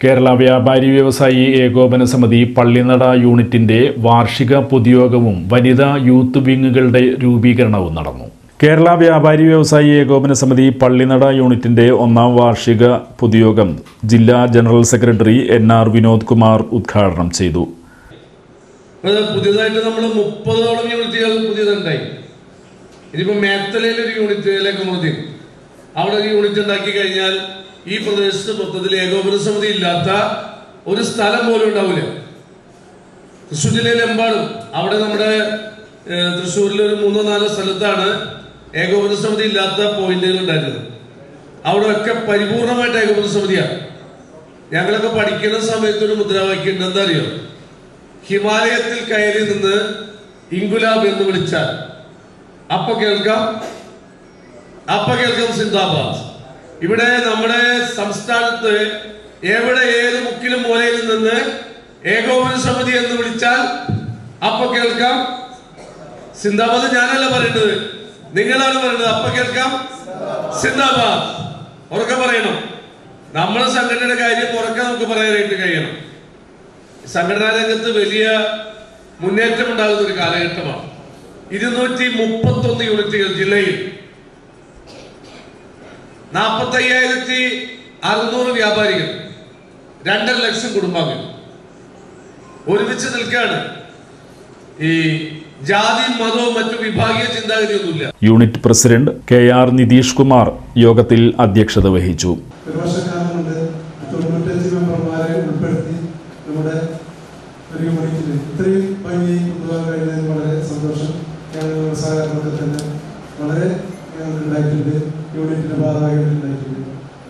കേരള വ്യാപാരി വ്യവസായി ഏകോപന സമിതി പള്ളിനട യൂണിറ്റിന്റെ വാർഷിക പൊതുയോഗവും വനിതാ യൂത്ത് വിങ്ങുകളുടെ രൂപീകരണവും നടന്നു. കേരള വ്യാപാരി വ്യവസായി ഏകോപന സമിതി പള്ളിനട യൂണിറ്റിന്റെ ഒന്നാം വാർഷിക പൊതുയോഗം ജില്ലാ general secretary NR Vinod Kumar ഉദ്ഘാടനം ചെയ്തു. പുതിയതായിട്ട് നമ്മൾ 30ഓളം യൂണിറ്റുകൾ പുതിയതുണ്ടായി. ഇതിപ്പോൾ മേത്തലയിൽ ഒരു യൂണിറ്റിലേക്ക് അവിടെ ഒരു യൂണിറ്റ് ഉണ്ടാക്കി കഴിഞ്ഞാൽ ഈ പ്രദേശത്ത് മൊത്തത്തിൽ ഏകോപന സമിതി ഇല്ലാത്ത ഒരു സ്ഥലം പോലും ഉണ്ടാവില്ല. തൃശ്ശൂർ ജില്ലയിലെമ്പാടും അവിടെ നമ്മുടെ തൃശ്ശൂരിൽ ഒരു 3-4 സ്ഥലത്താണ് ഏകോപന സമിതി ഇല്ലാത്ത പോയിന്റുകൾ ഉണ്ടായിരുന്നത്. അവിടെ ഒക്കെ പരിപൂർണമായിട്ട് ഏകോപന സമിതിയാണ്. ഞങ്ങളൊക്കെ പഠിക്കുന്ന സമയത്ത് ഒരു മുദ്രാവാക്യം ഉണ്ട്, എന്താ അറിയോ? ഹിമാലയത്തിൽ കയറി നിന്ന് ഇൻകുലാബ് എന്ന് വിളിച്ചാൽ അപ്പൊ കേൾക്കാം സിന്ദാബാദ്. ഇവിടെ നമ്മുടെ സംസ്ഥാനത്ത് എവിടെ ഏത് മുക്കിലും മൂലയിൽ നിന്ന് ഏകോപന സമിതി എന്ന് വിളിച്ചാൽ അപ്പൊ കേൾക്കാം സിന്ദാബാദ്. ഞാനല്ല പറയേണ്ടത്, നിങ്ങളാണ് പറയുന്നത്. അപ്പൊ കേൾക്കാം സിന്ദാബാദ്. ഉറക്കെ പറയണം. നമ്മുടെ സംഘടനയുടെ കാര്യം ഉറക്കെ നമുക്ക് പറയാനായിട്ട് കഴിയണം. സംഘടനാ രംഗത്ത് വലിയ മുന്നേറ്റം ഉണ്ടാകുന്ന ഒരു കാലഘട്ടമാണ്. 231 യൂണിറ്റുകൾ ജില്ലയിൽ, 45,600 വ്യാപാരികൾ, 2.5 ലക്ഷം കുടുംബാംഗങ്ങൾ ഒരുമിച്ച് നിൽക്കുകയാണ്. ഈ ജാതി മതവും മറ്റു വിഭാഗീയ ചിന്താഗതിയൊന്നുമില്ല. Unit president KR Nitheesh Kumar യോഗത്തിൽ അധ്യക്ഷത വഹിച്ചു.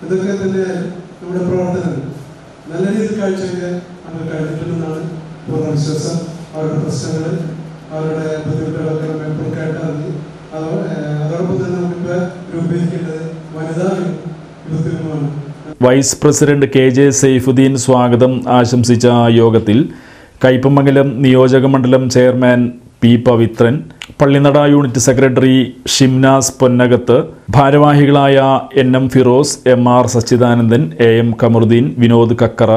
ഇതൊക്കെ തന്നെ നമ്മുടെ പ്രവർത്തനം നല്ല രീതിയിൽ കാഴ്ചവെക്കാൻ നമ്മൾ കഴിഞ്ഞിട്ടുണ്ടെന്നാണ് പൂർണ്ണ വിശ്വാസം. അവരുടെ പ്രശ്നങ്ങൾ, അവരുടെ ബുദ്ധിമുട്ടുകളൊക്കെ നമ്മൾ കേട്ടറിഞ്ഞ് അതോടൊപ്പം തന്നെ നമുക്ക് രൂപീകരിക്കേണ്ടത് വനിതാ യൂത്ത് വിങ്ങുമാണ്. വൈസ് പ്രസിഡന്റ് KJ സൈഫുദ്ദീൻ സ്വാഗതം ആശംസിച്ച യോഗത്തിൽ കയ്പമംഗലം നിയോജക മണ്ഡലം chairman P Pavithran, Pallinada unit secretary Shimnas Ponnakath, ഭാരവാഹികളായ NM Firoz, MR Sachidanandan, AM Kamaruddin, Vinod Kakkara,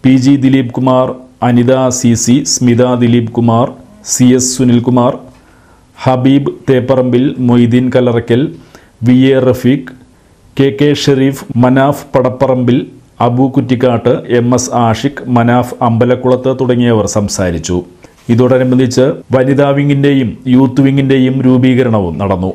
PG Dileep Kumar, Anitha CC, Smitha Dileep Kumar, CS Sunilkumar, Habib തേപ്പറമ്പിൽ, Moideen Kallarakal, VA Rafeeq, KK Sharif, Manaf പടപ്പറമ്പിൽ, Abu Kuttikkattu, MS Ashiq, Manaf Ambalakulath തുടങ്ങിയവർ സംസാരിച്ചു. ഇതോടനുബന്ധിച്ച് വനിതാ വിങ്ങിന്റെയും യൂത്ത് വിങ്ങിന്റെയും രൂപീകരണവും നടന്നു.